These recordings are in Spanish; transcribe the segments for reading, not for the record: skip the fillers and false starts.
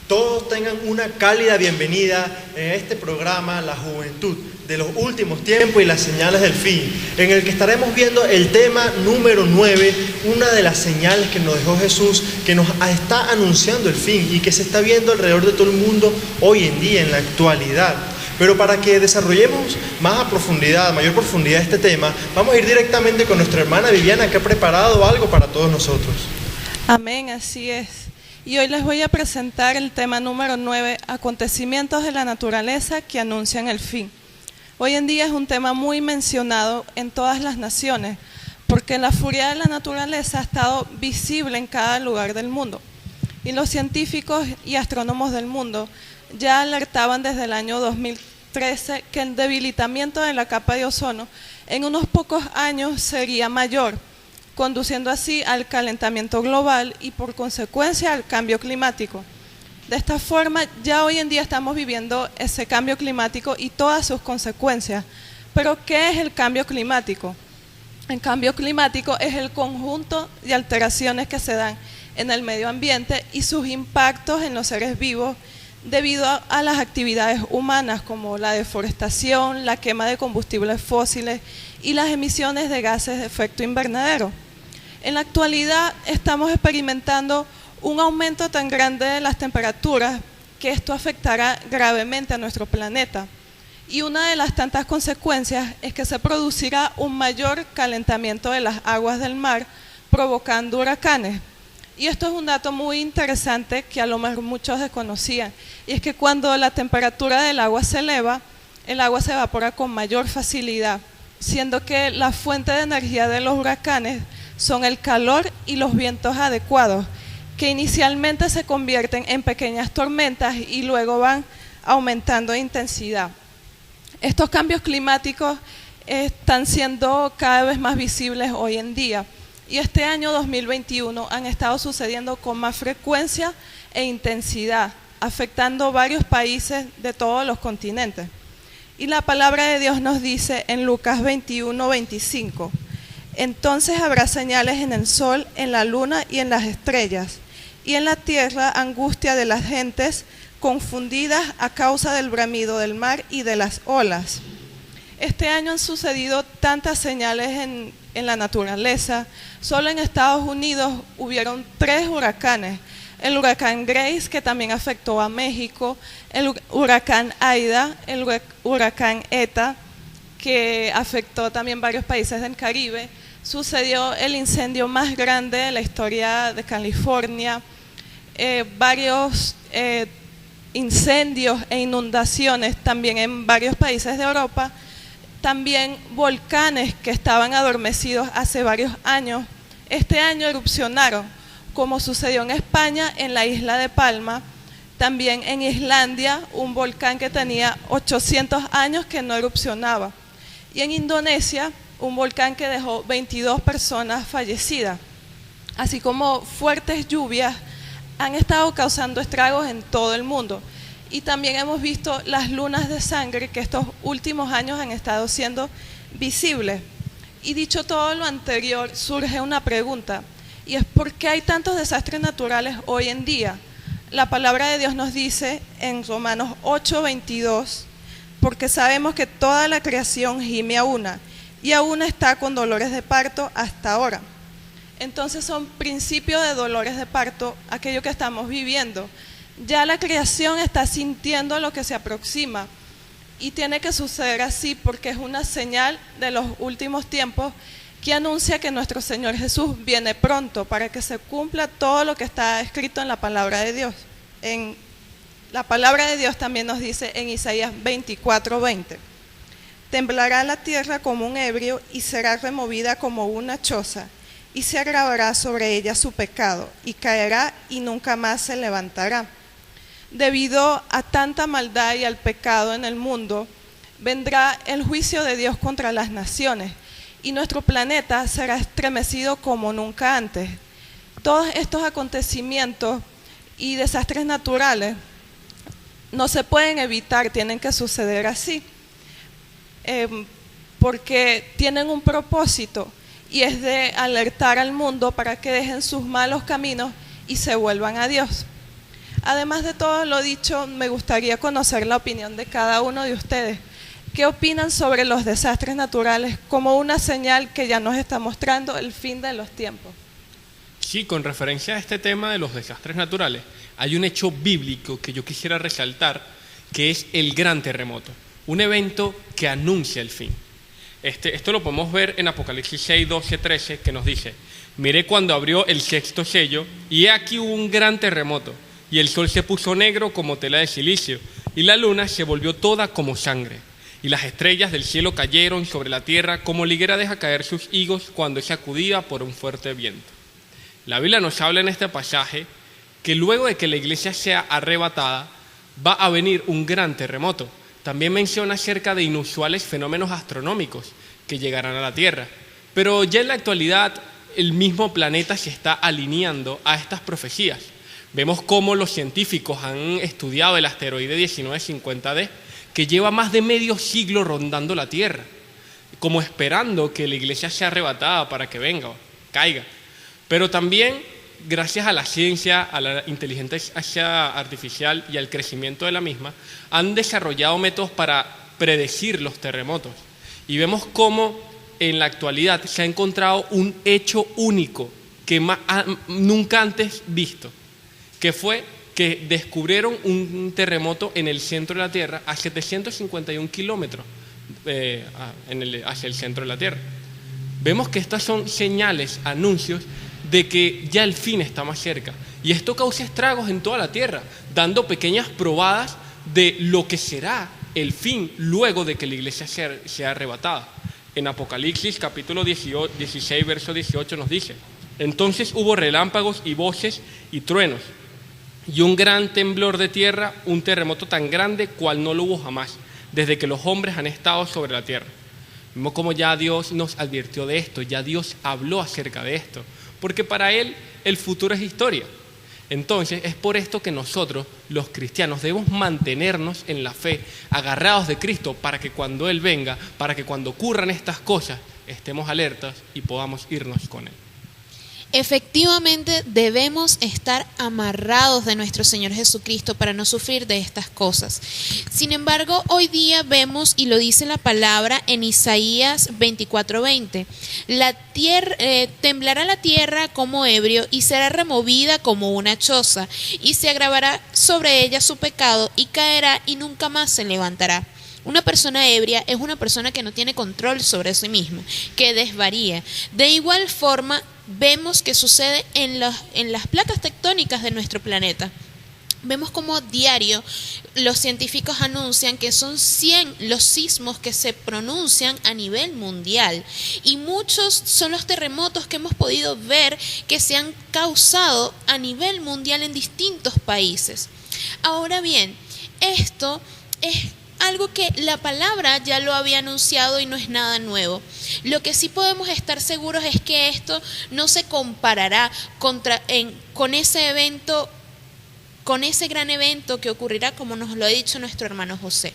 Todos tengan una cálida bienvenida en este programa La Juventud de los últimos tiempos y las señales del fin, en el que estaremos viendo el tema número 9, una de las señales que nos dejó Jesús, que nos está anunciando el fin y que se está viendo alrededor de todo el mundo hoy en día, en la actualidad. Pero para que desarrollemos más a profundidad, mayor profundidad este tema, vamos a ir directamente con nuestra hermana Viviana, que ha preparado algo para todos nosotros. Amén, así es. Y hoy les voy a presentar el tema número 9, acontecimientos de la naturaleza que anuncian el fin. Hoy en día es un tema muy mencionado en todas las naciones, porque la furia de la naturaleza ha estado visible en cada lugar del mundo. Y los científicos y astrónomos del mundo ya alertaban desde el año 2013 que el debilitamiento de la capa de ozono en unos pocos años sería mayor, conduciendo así al calentamiento global y por consecuencia al cambio climático. De esta forma, ya hoy en día estamos viviendo ese cambio climático y todas sus consecuencias. Pero, ¿qué es el cambio climático? El cambio climático es el conjunto de alteraciones que se dan en el medio ambiente y sus impactos en los seres vivos debido a las actividades humanas como la deforestación, la quema de combustibles fósiles y las emisiones de gases de efecto invernadero. En la actualidad estamos experimentando un aumento tan grande de las temperaturas que esto afectará gravemente a nuestro planeta. Y una de las tantas consecuencias es que se producirá un mayor calentamiento de las aguas del mar, provocando huracanes. Y esto es un dato muy interesante que a lo mejor muchos desconocían, y es que cuando la temperatura del agua se eleva, el agua se evapora con mayor facilidad, siendo que la fuente de energía de los huracanes son el calor y los vientos adecuados, que inicialmente se convierten en pequeñas tormentas y luego van aumentando de intensidad. Estos cambios climáticos están siendo cada vez más visibles hoy en día y este año 2021 han estado sucediendo con más frecuencia e intensidad, afectando varios países de todos los continentes. Y la palabra de Dios nos dice en Lucas 21:25, entonces habrá señales en el sol, en la luna y en las estrellas, y en la tierra angustia de las gentes confundidas a causa del bramido del mar y de las olas. Este año han sucedido tantas señales en la naturaleza. Solo en Estados Unidos hubieron 3 huracanes. El huracán Grace, que también afectó a México, el huracán Aida, el huracán Eta, que afectó también varios países del Caribe. Sucedió el incendio más grande de la historia de California, varios incendios e inundaciones también en varios países de Europa, también volcanes que estaban adormecidos hace varios años, este año erupcionaron, como sucedió en España, en la isla de Palma, también en Islandia, un volcán que tenía 800 años que no erupcionaba, y en Indonesia, un volcán que dejó 22 personas fallecidas, así como fuertes lluvias han estado causando estragos en todo el mundo. Y también hemos visto las lunas de sangre que estos últimos años han estado siendo visibles. Y dicho todo lo anterior, surge una pregunta, y es ¿por qué hay tantos desastres naturales hoy en día? La palabra de Dios nos dice en Romanos 8:22, porque sabemos que toda la creación gime a una, y aún está con dolores de parto hasta ahora. Entonces son principios de dolores de parto aquello que estamos viviendo. Ya la creación está sintiendo lo que se aproxima y tiene que suceder así porque es una señal de los últimos tiempos que anuncia que nuestro Señor Jesús viene pronto para que se cumpla todo lo que está escrito en la palabra de Dios. En la palabra de Dios también nos dice en Isaías 24:20, temblará la tierra como un ebrio y será removida como una choza, y se agravará sobre ella su pecado, y caerá y nunca más se levantará. Debido a tanta maldad y al pecado en el mundo, vendrá el juicio de Dios contra las naciones, y nuestro planeta será estremecido como nunca antes. Todos estos acontecimientos y desastres naturales no se pueden evitar, tienen que suceder así, porque tienen un propósito, y es de alertar al mundo para que dejen sus malos caminos y se vuelvan a Dios. Además de todo lo dicho, me gustaría conocer la opinión de cada uno de ustedes. ¿Qué opinan sobre los desastres naturales como una señal que ya nos está mostrando el fin de los tiempos? Sí, con referencia a este tema de los desastres naturales, hay un hecho bíblico que yo quisiera resaltar, que es el gran terremoto, un evento que anuncia el fin. Esto lo podemos ver en Apocalipsis 6, 12, 13, que nos dice: miré cuando abrió el sexto sello, y he aquí hubo un gran terremoto, y el sol se puso negro como tela de silicio, y la luna se volvió toda como sangre, y las estrellas del cielo cayeron sobre la tierra como la higuera deja caer sus higos cuando es sacudida por un fuerte viento. La Biblia nos habla en este pasaje que luego de que la iglesia sea arrebatada, va a venir un gran terremoto. También menciona acerca de inusuales fenómenos astronómicos que llegarán a la Tierra. Pero ya en la actualidad el mismo planeta se está alineando a estas profecías. Vemos cómo los científicos han estudiado el asteroide 1950D, que lleva más de medio siglo rondando la Tierra, como esperando que la iglesia sea arrebatada para que venga o caiga. Pero también, gracias a la ciencia, a la inteligencia artificial y al crecimiento de la misma, han desarrollado métodos para predecir los terremotos. Y vemos cómo en la actualidad se ha encontrado un hecho único que nunca antes visto, que fue que descubrieron un terremoto en el centro de la Tierra a 751 kilómetros hacia el centro de la Tierra. Vemos que estas son señales, anuncios de que ya el fin está más cerca. Y esto causa estragos en toda la tierra, dando pequeñas probadas de lo que será el fin luego de que la iglesia sea arrebatada. En Apocalipsis capítulo 16, verso 18 nos dice: entonces hubo relámpagos y voces y truenos, y un gran temblor de tierra, un terremoto tan grande cual no lo hubo jamás, desde que los hombres han estado sobre la tierra. Vemos como ya Dios nos advirtió de esto, ya Dios habló acerca de esto, porque para Él el futuro es historia. Entonces es por esto que nosotros, los cristianos, debemos mantenernos en la fe, agarrados de Cristo, para que cuando Él venga, para que cuando ocurran estas cosas, estemos alertas y podamos irnos con Él. Efectivamente, debemos estar amarrados de nuestro Señor Jesucristo para no sufrir de estas cosas. Sin embargo, hoy día vemos, y lo dice la palabra en Isaías 24:20, temblará la tierra como ebrio y será removida como una choza, y se agravará sobre ella su pecado y caerá y nunca más se levantará. Una persona ebria es una persona que no tiene control sobre sí misma, que desvaría. De igual forma, vemos que sucede en las placas tectónicas de nuestro planeta. Vemos como diario los científicos anuncian que son 100 los sismos que se pronuncian a nivel mundial, y muchos son los terremotos que hemos podido ver que se han causado a nivel mundial en distintos países. Ahora bien, esto es algo que la palabra ya lo había anunciado y no es nada nuevo. Lo que sí podemos estar seguros es que esto no se comparará con ese evento, con ese gran evento que ocurrirá, como nos lo ha dicho nuestro hermano José.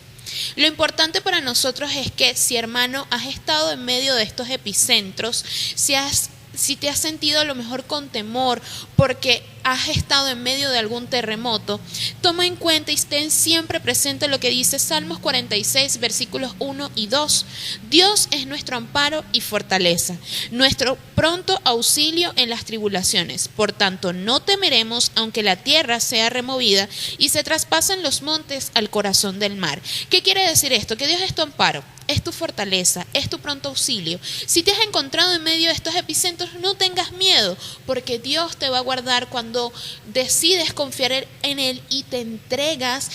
Lo importante para nosotros es que, si hermano has estado en medio de estos epicentros, si te has sentido a lo mejor con temor porque has estado en medio de algún terremoto, toma en cuenta y ten siempre presente lo que dice Salmos 46, versículos 1 y 2. Dios es nuestro amparo y fortaleza, nuestro pronto auxilio en las tribulaciones. Por tanto, no temeremos aunque la tierra sea removida y se traspasen los montes al corazón del mar. ¿Qué quiere decir esto? Que Dios es tu amparo, es tu fortaleza, es tu pronto auxilio. Si te has encontrado en medio de estos epicentros, no tengas miedo, porque Dios te va a guardar cuando decides confiar en Él y te entregas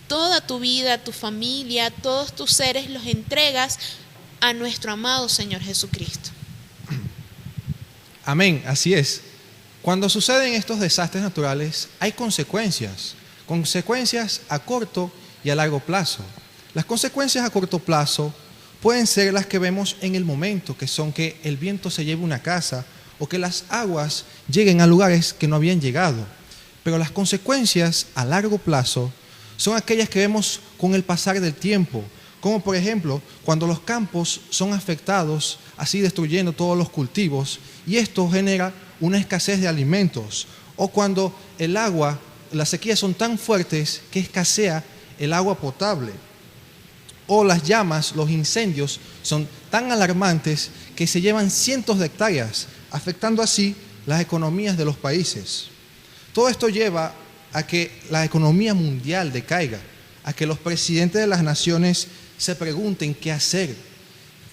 toda tu vida, tu familia, todos tus seres, los entregas a nuestro amado Señor Jesucristo. Amén, así es. Cuando suceden estos desastres naturales, hay consecuencias a corto y a largo plazo. Las consecuencias a corto plazo pueden ser las que vemos en el momento, que son que el viento se lleve una casa o que las aguas lleguen a lugares que no habían llegado. Pero las consecuencias a largo plazo son aquellas que vemos con el pasar del tiempo, como por ejemplo cuando los campos son afectados, así destruyendo todos los cultivos, y esto genera una escasez de alimentos, o cuando el agua las sequías son tan fuertes que escasea el agua potable. O las llamas, los incendios son tan alarmantes que se llevan cientos de hectáreas, afectando así las economías de los países. Todo esto lleva a que la economía mundial decaiga, a que los presidentes de las naciones se pregunten qué hacer,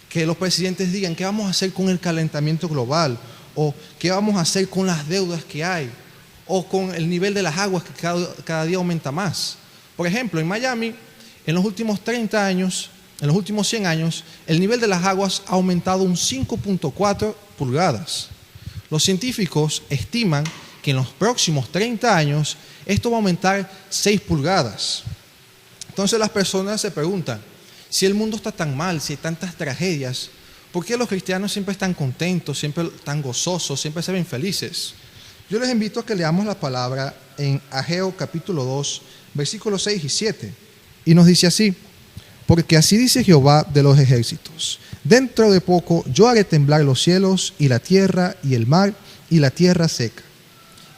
que los presidentes digan qué vamos a hacer con el calentamiento global, o qué vamos a hacer con las deudas que hay, o con el nivel de las aguas que cada día aumenta más. Por ejemplo, en Miami, en los últimos 30 años, en los últimos 100 años, el nivel de las aguas ha aumentado un 5.4 pulgadas. Los científicos estiman que en los próximos 30 años esto va a aumentar 6 pulgadas. Entonces las personas se preguntan, si el mundo está tan mal, si hay tantas tragedias, ¿por qué los cristianos siempre están contentos, siempre están gozosos, siempre se ven felices? Yo les invito a que leamos la palabra en Ageo capítulo 2, versículos 6 y 7. Y nos dice así: porque así dice Jehová de los ejércitos, dentro de poco yo haré temblar los cielos y la tierra y el mar y la tierra seca.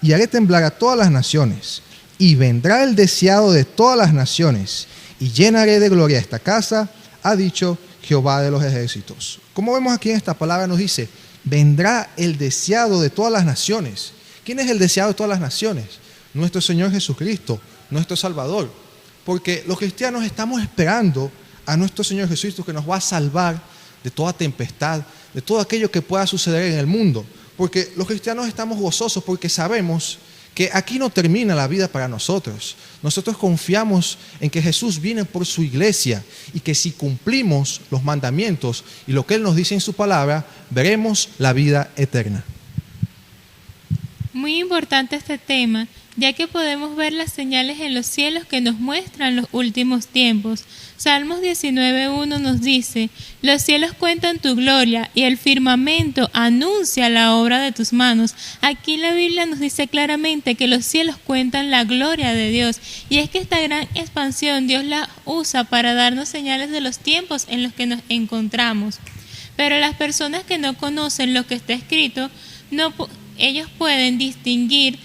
Y haré temblar a todas las naciones, y vendrá el deseado de todas las naciones, y llenaré de gloria esta casa, ha dicho Jehová de los ejércitos. Como vemos aquí en esta palabra nos dice, vendrá el deseado de todas las naciones. ¿Quién es el deseado de todas las naciones? Nuestro Señor Jesucristo, nuestro Salvador. Porque los cristianos estamos esperando a nuestro Señor Jesucristo, que nos va a salvar de toda tempestad, de todo aquello que pueda suceder en el mundo. Porque los cristianos estamos gozosos porque sabemos que aquí no termina la vida para nosotros. Nosotros confiamos en que Jesús viene por su iglesia y que si cumplimos los mandamientos y lo que Él nos dice en su palabra, veremos la vida eterna. Muy importante este tema, ya que podemos ver las señales en los cielos que nos muestran los últimos tiempos. Salmos 19:1 nos dice, los cielos cuentan tu gloria y el firmamento anuncia la obra de tus manos. Aquí la Biblia nos dice claramente que los cielos cuentan la gloria de Dios, y es que esta gran expansión Dios la usa para darnos señales de los tiempos en los que nos encontramos. Pero las personas que no conocen lo que está escrito, ellos pueden distinguir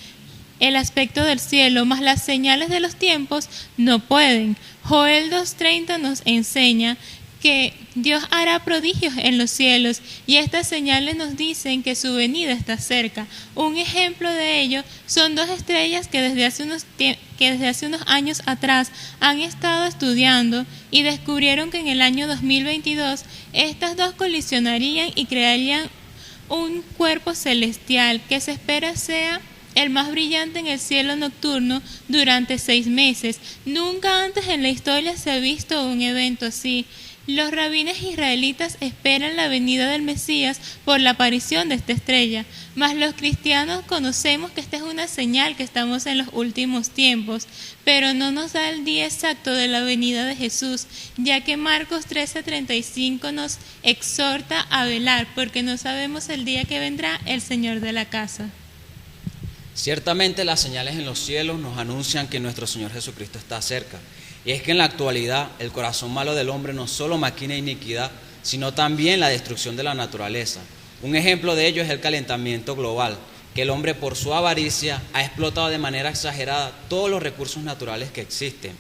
el aspecto del cielo, mas las señales de los tiempos no pueden. Joel 2:30 nos enseña que Dios hará prodigios en los cielos, y estas señales nos dicen que su venida está cerca. Un ejemplo de ello son dos estrellas que desde hace unos años atrás han estado estudiando y descubrieron que en el año 2022 estas dos colisionarían y crearían un cuerpo celestial que se espera sea el más brillante en el cielo nocturno durante 6 meses. Nunca antes en la historia se ha visto un evento así. Los rabines israelitas esperan la venida del Mesías por la aparición de esta estrella, mas los cristianos conocemos que esta es una señal que estamos en los últimos tiempos, pero no nos da el día exacto de la venida de Jesús, ya que Marcos 13:35 nos exhorta a velar, porque no sabemos el día que vendrá el Señor de la casa. Ciertamente las señales en los cielos nos anuncian que nuestro Señor Jesucristo está cerca. Y es que en la actualidad el corazón malo del hombre no solo maquina iniquidad, sino también la destrucción de la naturaleza. Un ejemplo de ello es el calentamiento global, que el hombre por su avaricia ha explotado de manera exagerada todos los recursos naturales que existen.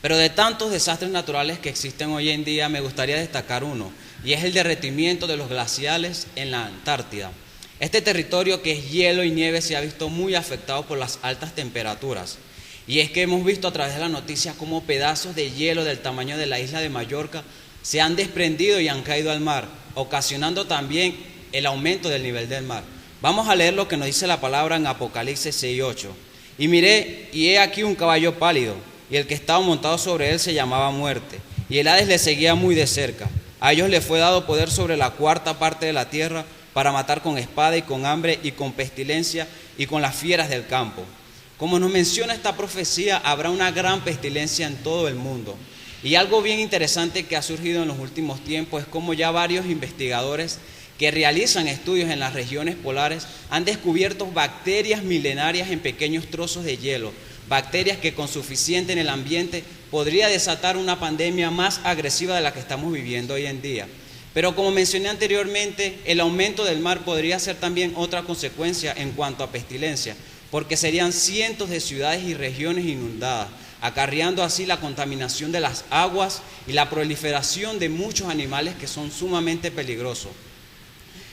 Pero de tantos desastres naturales que existen hoy en día, me gustaría destacar uno, y es el derretimiento de los glaciales en la Antártida. Este territorio, que es hielo y nieve, se ha visto muy afectado por las altas temperaturas. Y es que hemos visto a través de las noticias cómo pedazos de hielo del tamaño de la isla de Mallorca se han desprendido y han caído al mar, ocasionando también el aumento del nivel del mar. Vamos a leer lo que nos dice la palabra en Apocalipsis 6:8. Y miré, y he aquí un caballo pálido, y el que estaba montado sobre él se llamaba Muerte, y el Hades le seguía muy de cerca. A ellos les fue dado poder sobre la cuarta parte de la tierra, para matar con espada y con hambre y con pestilencia y con las fieras del campo. Como nos menciona esta profecía, habrá una gran pestilencia en todo el mundo. Y algo bien interesante que ha surgido en los últimos tiempos es como ya varios investigadores que realizan estudios en las regiones polares han descubierto bacterias milenarias en pequeños trozos de hielo, bacterias que con suficiente en el ambiente podría desatar una pandemia más agresiva de la que estamos viviendo hoy en día. Pero como mencioné anteriormente, el aumento del mar podría ser también otra consecuencia en cuanto a pestilencia, porque serían cientos de ciudades y regiones inundadas, acarreando así la contaminación de las aguas y la proliferación de muchos animales que son sumamente peligrosos.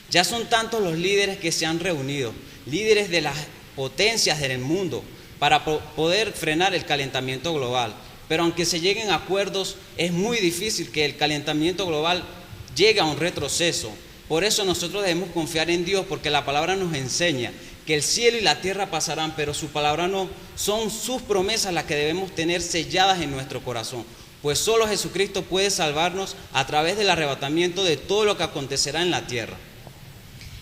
Ya son tantos los líderes que se han reunido, líderes de las potencias del mundo, para poder frenar el calentamiento global. Pero aunque se lleguen a acuerdos, es muy difícil que el calentamiento global llegue a un retroceso. Por eso nosotros debemos confiar en Dios, porque la palabra nos enseña que el cielo y la tierra pasarán, pero su palabra no. Son sus promesas las que debemos tener selladas en nuestro corazón, pues solo Jesucristo puede salvarnos a través del arrebatamiento de todo lo que acontecerá en la tierra.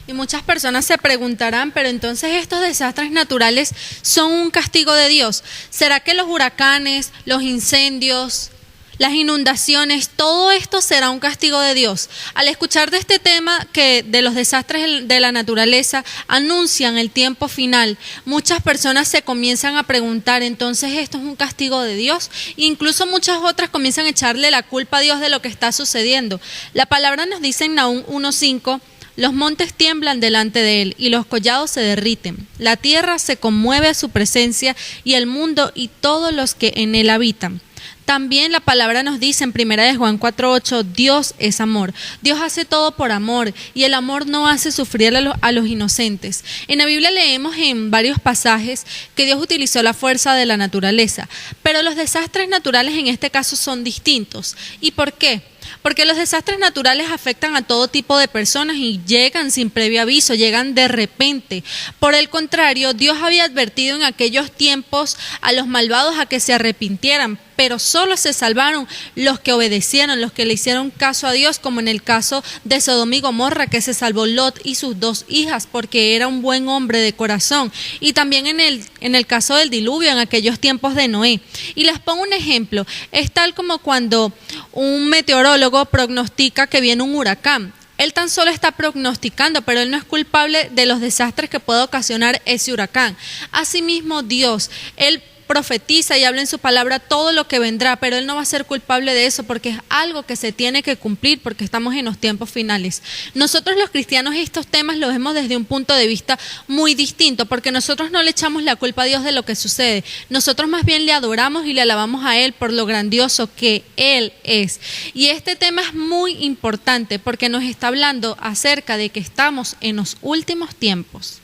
Y muchas personas se preguntarán, pero entonces estos desastres naturales son un castigo de Dios. ¿Será que los huracanes, los incendios, las inundaciones, todo esto será un castigo de Dios? Al escuchar de este tema que de los desastres de la naturaleza anuncian el tiempo final, muchas personas se comienzan a preguntar, entonces esto es un castigo de Dios. Incluso muchas otras comienzan a echarle la culpa a Dios de lo que está sucediendo. La palabra nos dice en Nahum 1:5, los montes tiemblan delante de él y los collados se derriten. La tierra se conmueve a su presencia y el mundo y todos los que en él habitan. También la palabra nos dice en 1 Juan 4:8, Dios es amor. Dios hace todo por amor y el amor no hace sufrir a los inocentes. En la Biblia leemos en varios pasajes que Dios utilizó la fuerza de la naturaleza, pero los desastres naturales en este caso son distintos. ¿Y por qué? Porque los desastres naturales afectan a todo tipo de personas y llegan sin previo aviso, llegan de repente. Por el contrario, Dios había advertido en aquellos tiempos a los malvados a que se arrepintieran, pero solo se salvaron los que obedecieron, los que le hicieron caso a Dios, como en el caso de Sodoma y Gomorra, que se salvó Lot y sus 2 hijas, porque era un buen hombre de corazón. Y también en el caso del diluvio, en aquellos tiempos de Noé. Y les pongo un ejemplo, es tal como cuando un meteorólogo prognostica que viene un huracán. Él tan solo está prognosticando, pero él no es culpable de los desastres que puede ocasionar ese huracán. Asimismo, Dios, él profetiza y habla en su palabra todo lo que vendrá, pero él no va a ser culpable de eso porque es algo que se tiene que cumplir porque estamos en los tiempos finales. Nosotros los cristianos estos temas los vemos desde un punto de vista muy distinto, porque nosotros no le echamos la culpa a Dios de lo que sucede, nosotros más bien le adoramos y le alabamos a Él por lo grandioso que Él es. Y este tema es muy importante porque nos está hablando acerca de que estamos en los últimos tiempos.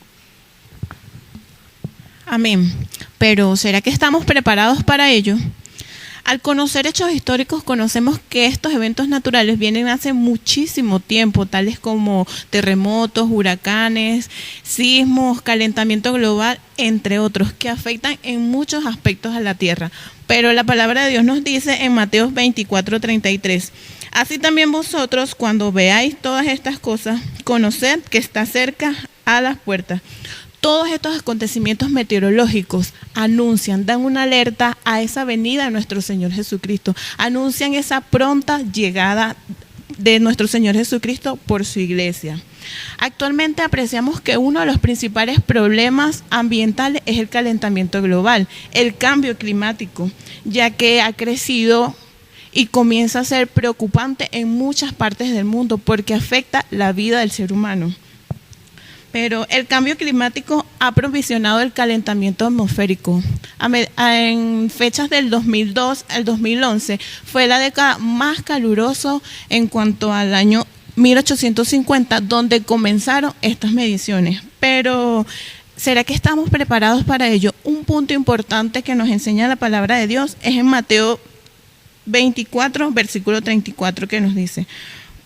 Amén. Pero ¿será que estamos preparados para ello? Al conocer hechos históricos, conocemos que estos eventos naturales vienen hace muchísimo tiempo, tales como terremotos, huracanes, sismos, calentamiento global, entre otros, que afectan en muchos aspectos a la tierra. Pero la palabra de Dios nos dice en Mateo 24:33, así también vosotros, cuando veáis todas estas cosas, conoced que está cerca a las puertas. Todos estos acontecimientos meteorológicos anuncian, dan una alerta a esa venida de nuestro Señor Jesucristo, anuncian esa pronta llegada de nuestro Señor Jesucristo por su iglesia. Actualmente apreciamos que uno de los principales problemas ambientales es el calentamiento global, el cambio climático, ya que ha crecido y comienza a ser preocupante en muchas partes del mundo porque afecta la vida del ser humano. Pero el cambio climático ha provisionado el calentamiento atmosférico. En fechas del 2002 al 2011 fue la década más calurosa en cuanto al año 1850, donde comenzaron estas mediciones. Pero ¿será que estamos preparados para ello? Un punto importante que nos enseña la palabra de Dios es en Mateo 24, versículo 34, que nos dice: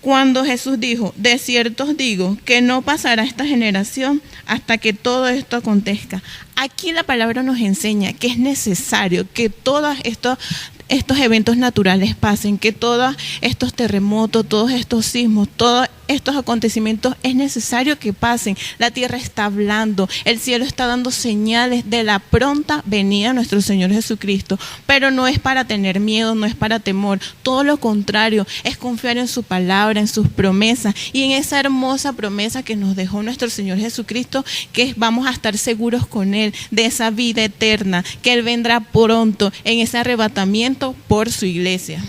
cuando Jesús dijo, de cierto os digo que no pasará esta generación hasta que todo esto acontezca. Aquí la palabra nos enseña que es necesario que todos estos eventos naturales pasen, que todos estos terremotos, todos estos sismos, todos estos acontecimientos es necesario que pasen. La tierra está hablando, el cielo está dando señales de la pronta venida de nuestro Señor Jesucristo, pero no es para tener miedo, no es para temor, todo lo contrario, es confiar en su palabra, en sus promesas y en esa hermosa promesa que nos dejó nuestro Señor Jesucristo, que vamos a estar seguros con Él de esa vida eterna, que Él vendrá pronto en ese arrebatamiento por su iglesia.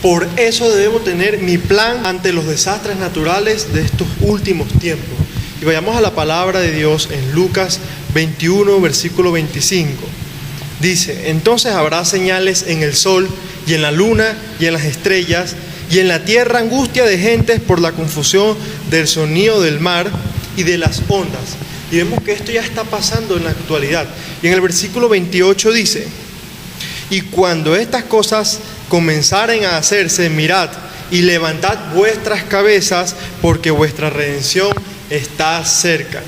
Por eso debemos tener mi plan ante los desastres naturales de estos últimos tiempos. Y vayamos a la palabra de Dios en Lucas 21, versículo 25. Dice: entonces habrá señales en el sol y en la luna y en las estrellas, y en la tierra angustia de gentes por la confusión del sonido del mar y de las ondas. Y vemos que esto ya está pasando en la actualidad. Y en el versículo 28 dice: y cuando estas cosas comenzaren a hacerse, mirad y levantad vuestras cabezas, porque vuestra redención está cerca.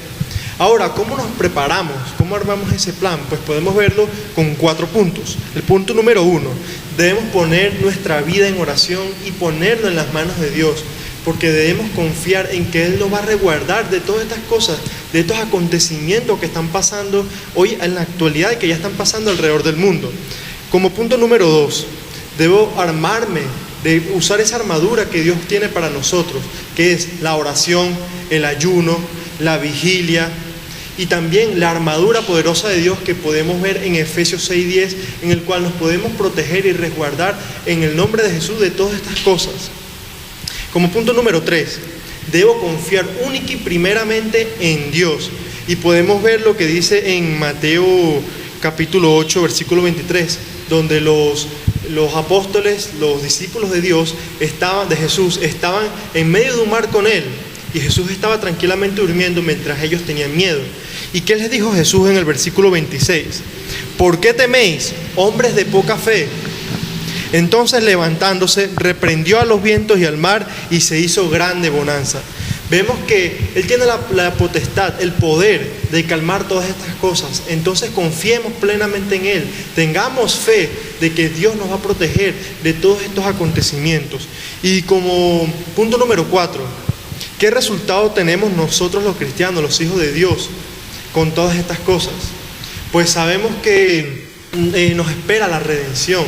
Ahora, ¿cómo nos preparamos? ¿Cómo armamos ese plan? Pues podemos verlo con 4 puntos. El punto número 1, debemos poner nuestra vida en oración y ponerlo en las manos de Dios, porque debemos confiar en que Él nos va a resguardar de todas estas cosas, de estos acontecimientos que están pasando hoy en la actualidad y que ya están pasando alrededor del mundo. Como punto número 2, debo armarme, de usar esa armadura que Dios tiene para nosotros, que es la oración, el ayuno, la vigilia, y también la armadura poderosa de Dios que podemos ver en Efesios 6:10, en el cual nos podemos proteger y resguardar en el nombre de Jesús de todas estas cosas. Como punto número 3, debo confiar única y primeramente en Dios, y podemos ver lo que dice en Mateo capítulo 8, versículo 23, donde los apóstoles, los discípulos de Dios, de Jesús, estaban en medio de un mar con Él, y Jesús estaba tranquilamente durmiendo mientras ellos tenían miedo. ¿Y qué les dijo Jesús en el versículo 26? ¿Por qué teméis, hombres de poca fe? Entonces, levantándose, reprendió a los vientos y al mar, y se hizo grande bonanza. Vemos que Él tiene la potestad, el poder de calmar todas estas cosas. Entonces confiemos plenamente en Él. Tengamos fe de que Dios nos va a proteger de todos estos acontecimientos. Y como punto número 4, ¿qué resultado tenemos nosotros los cristianos, los hijos de Dios, con todas estas cosas? Pues sabemos que nos espera la redención,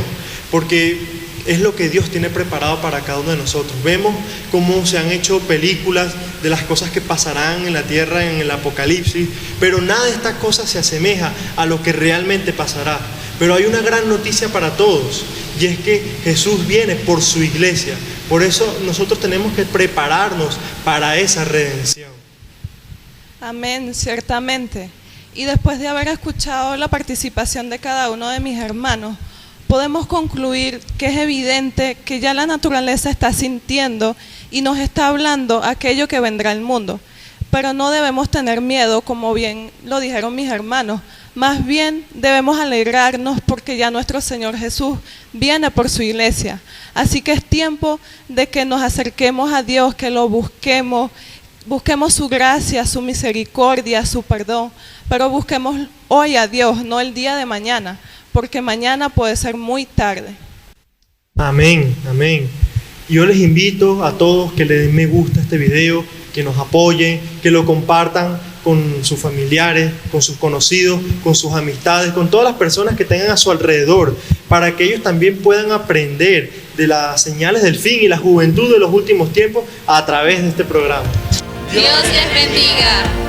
porque es lo que Dios tiene preparado para cada uno de nosotros. Vemos cómo se han hecho películas de las cosas que pasarán en la tierra en el Apocalipsis, pero nada de estas cosas se asemeja a lo que realmente pasará. Pero hay una gran noticia para todos, y es que Jesús viene por su iglesia. Por eso nosotros tenemos que prepararnos para esa redención. Amén, ciertamente. Y después de haber escuchado la participación de cada uno de mis hermanos, podemos concluir que es evidente que ya la naturaleza está sintiendo y nos está hablando aquello que vendrá al mundo. Pero no debemos tener miedo, como bien lo dijeron mis hermanos. Más bien debemos alegrarnos porque ya nuestro Señor Jesús viene por su iglesia. Así que es tiempo de que nos acerquemos a Dios, que lo busquemos su gracia, su misericordia, su perdón. Pero busquemos hoy a Dios, no el día de mañana, porque mañana puede ser muy tarde. Amén, amén. Yo les invito a todos que le den me gusta a este video, que nos apoyen, que lo compartan con sus familiares, con sus conocidos, con sus amistades, con todas las personas que tengan a su alrededor, para que ellos también puedan aprender de las señales del fin y la juventud de los últimos tiempos a través de este programa. Dios les bendiga.